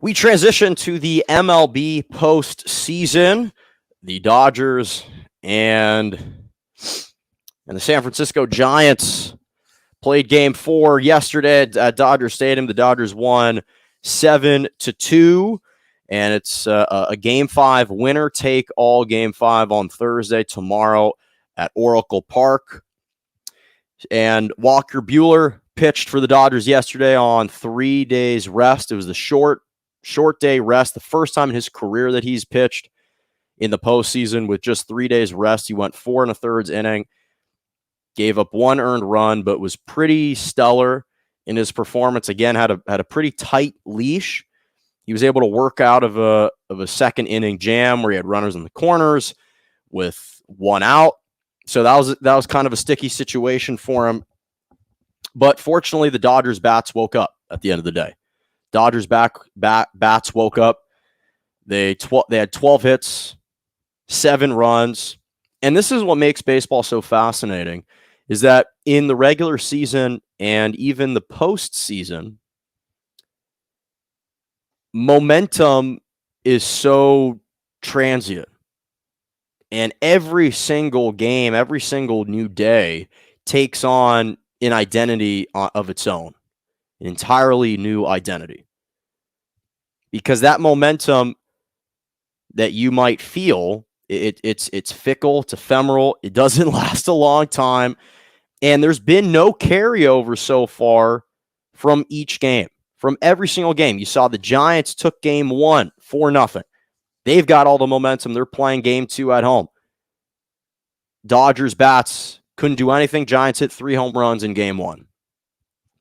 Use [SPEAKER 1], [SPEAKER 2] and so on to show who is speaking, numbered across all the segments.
[SPEAKER 1] We transition to the MLB postseason. The Dodgers and the San Francisco Giants played Game 4 yesterday at Dodger Stadium. The Dodgers won 7-2, and it's a Game 5 winner take all Game 5 on Thursday tomorrow at Oracle Park. And Walker Buehler pitched for the Dodgers yesterday on 3 days rest. It was the short day rest, the first time in his career that he's pitched in the postseason with just 3 days rest. He went 4 1/3 inning, gave up 1 earned run, but was pretty stellar in his performance. Again, had a pretty tight leash. He was able to work out of a second inning jam where he had runners in the corners with 1 out. So that was kind of a sticky situation for him. But fortunately, the Dodgers bats woke up at the end of the day. Dodgers bats woke up. They had 12 hits, 7 runs. And this is what makes baseball so fascinating, is that in the regular season and even the postseason, momentum is so transient. And every single game, every single new day takes on an identity of its own, an entirely new identity. Because that momentum that you might feel, it's fickle, it's ephemeral, it doesn't last a long time, and there's been no carryover so far from each game, from every single game. You saw the Giants took Game 1 4-0. They've got all the momentum. They're playing Game 2 at home. Dodgers bats couldn't do anything. Giants hit 3 home runs in Game 1.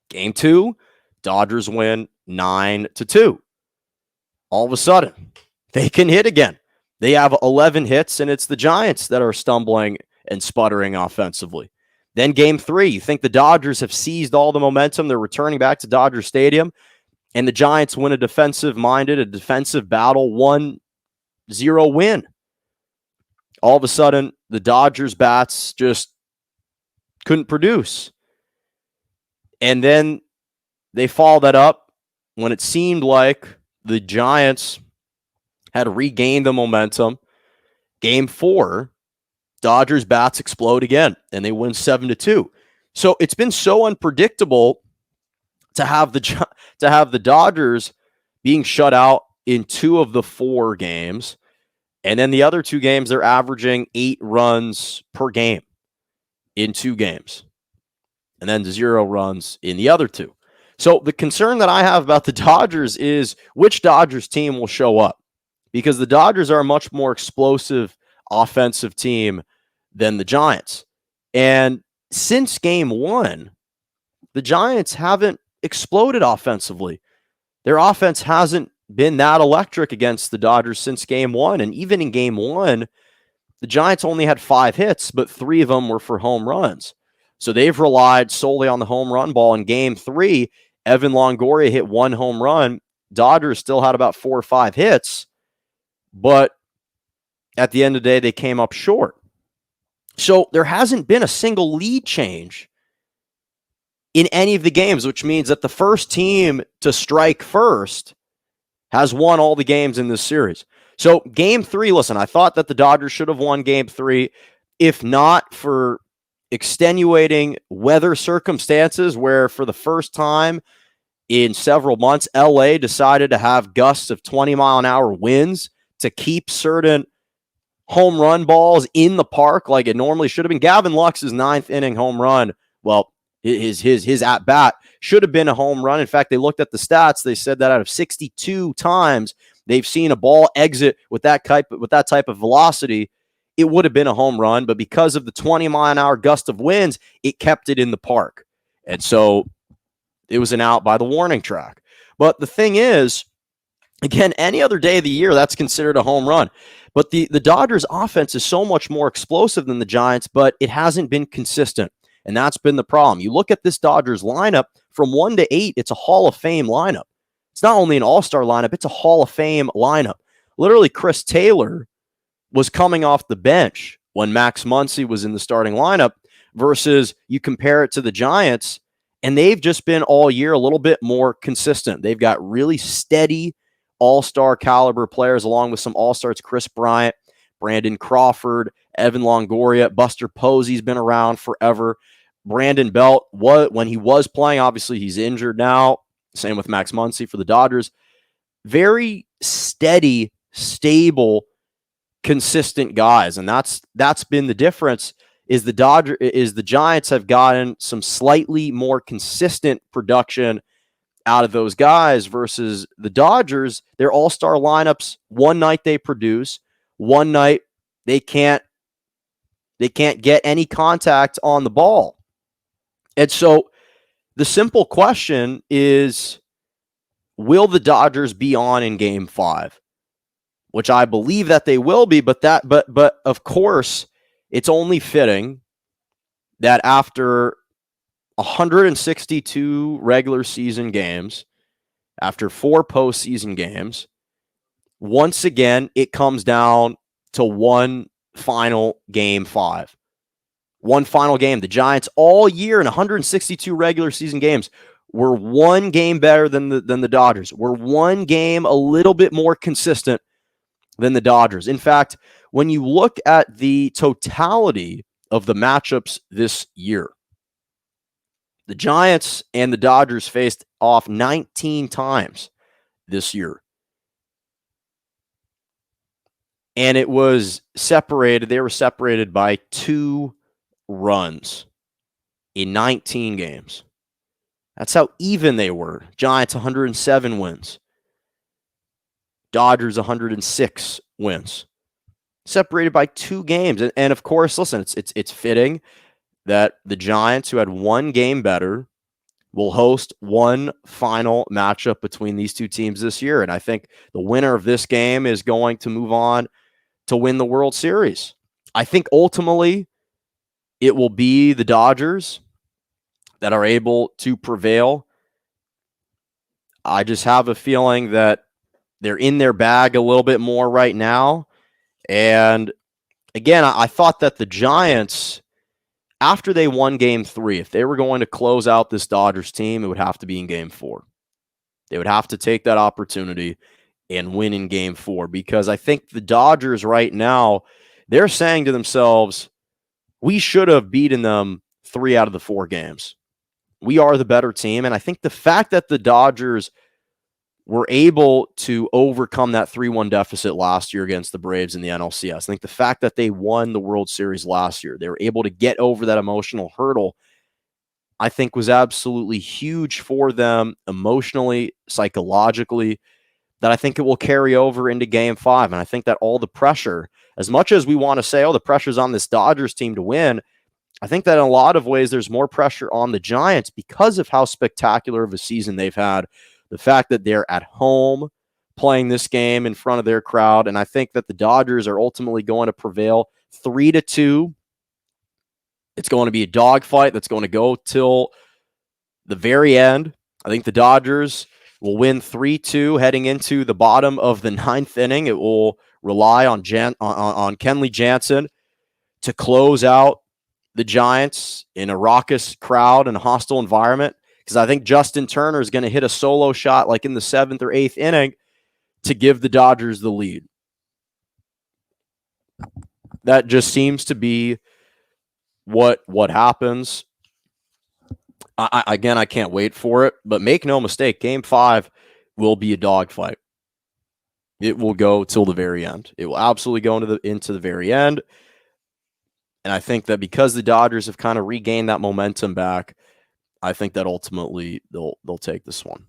[SPEAKER 1] Game 2, Dodgers win 9-2. All of a sudden, they can hit again. They have 11 hits, and it's the Giants that are stumbling and sputtering offensively. Then Game 3, you think the Dodgers have seized all the momentum. They're returning back to Dodger Stadium, and the Giants win a defensive battle, 1-0 win. All of a sudden, the Dodgers bats just couldn't produce. And then they followed that up when it seemed like the Giants had regained the momentum. Game 4, Dodgers bats explode again, and they win 7-2. So it's been so unpredictable to have the Dodgers being shut out in 2 of the 4 games. And then the other 2 games, they're averaging 8 runs per game in 2 games. And then 0 runs in the other 2. So the concern that I have about the Dodgers is which Dodgers team will show up, because the Dodgers are a much more explosive offensive team than the Giants. And since Game 1, the Giants haven't exploded offensively. Their offense hasn't been that electric against the Dodgers since Game 1. And even in Game 1, the Giants only had 5 hits, but 3 of them were for home runs. So they've relied solely on the home run ball. In Game 3, Evan Longoria hit 1 home run. Dodgers still had about 4 or 5 hits, but at the end of the day, they came up short. So there hasn't been a single lead change in any of the games, which means that the first team to strike first has won all the games in this series. So Game 3, listen, I thought that the Dodgers should have won Game 3, if not for extenuating weather circumstances where for the first time in several months, LA decided to have gusts of 20-mile-an-hour winds to keep certain home run balls in the park like it normally should have been. Gavin Lux's 9th inning home run, well, his at-bat should have been a home run. In fact, they looked at the stats. They said that out of 62 times they've seen a ball exit with that type of velocity, it would have been a home run. But because of the 20-mile-an-hour gust of winds, it kept it in the park. And so it was an out by the warning track. But the thing is, again, any other day of the year, that's considered a home run. But the Dodgers offense is so much more explosive than the Giants, but it hasn't been consistent. And that's been the problem. You look at this Dodgers lineup from 1 to 8, it's a Hall of Fame lineup. It's not only an all-star lineup, it's a Hall of Fame lineup. Literally, Chris Taylor was coming off the bench when Max Muncy was in the starting lineup versus you compare it to the Giants, and they've just been all year a little bit more consistent. They've got really steady all-star caliber players, along with some all-stars: Chris Bryant, Brandon Crawford, Evan Longoria, Buster Posey's been around forever. Brandon Belt, when he was playing, obviously he's injured now. Same with Max Muncy for the Dodgers. Very steady, stable, consistent guys, and that's been the difference. Is the Giants have gotten some slightly more consistent production out of those guys versus the Dodgers. Their all-star lineups, one night they produce, one night they can't get any contact on the ball. And so the simple question is, will the Dodgers be on in game 5? Which I believe that they will be, but of course, it's only fitting that after 162 regular season games, after 4 postseason games, once again, it comes down to one final game 5. One final game. The Giants all year in 162 regular season games were one game better than the Dodgers. Were one game a little bit more consistent than the Dodgers. In fact, when you look at the totality of the matchups this year, the Giants and the Dodgers faced off 19 times this year. And it was separated. They were separated by 2 runs in 19 games. That's how even they were. Giants 107 wins. Dodgers 106 wins. Separated by 2 games. And of course, listen, it's fitting that the Giants, who had one game better, will host one final matchup between these two teams this year. And I think the winner of this game is going to move on to win the World Series. I think ultimately it will be the Dodgers that are able to prevail. I just have a feeling that they're in their bag a little bit more right now. And again, I thought that the Giants, after they won game 3, if they were going to close out this Dodgers team, it would have to be in game 4. They would have to take that opportunity and win in game 4, because I think the Dodgers right now, they're saying to themselves, we should have beaten them 3 out of the 4 games. We are the better team. And I think the fact that the Dodgers were able to overcome that 3-1 deficit last year against the Braves in the NLCS, I think the fact that they won the World Series last year, they were able to get over that emotional hurdle, I think was absolutely huge for them emotionally, psychologically, that I think it will carry over into game 5. And I think that all the pressure, as much as we want to say, oh, the pressure's on this Dodgers team to win, I think that in a lot of ways there's more pressure on the Giants because of how spectacular of a season they've had. The fact that they're at home playing this game in front of their crowd. And I think that the Dodgers are ultimately going to prevail 3-2. It's going to be a dogfight that's going to go till the very end. I think the Dodgers will win 3-2 heading into the bottom of the 9th inning. It will rely on Kenley Jansen to close out the Giants in a raucous crowd and a hostile environment, because I think Justin Turner is going to hit a solo shot like in the 7th or 8th inning to give the Dodgers the lead. That just seems to be what happens. I can't wait for it, but make no mistake, game 5 will be a dogfight. It will go till the very end. It will absolutely go into the very end. And I think that because the Dodgers have kind of regained that momentum back, I think that ultimately they'll take this one.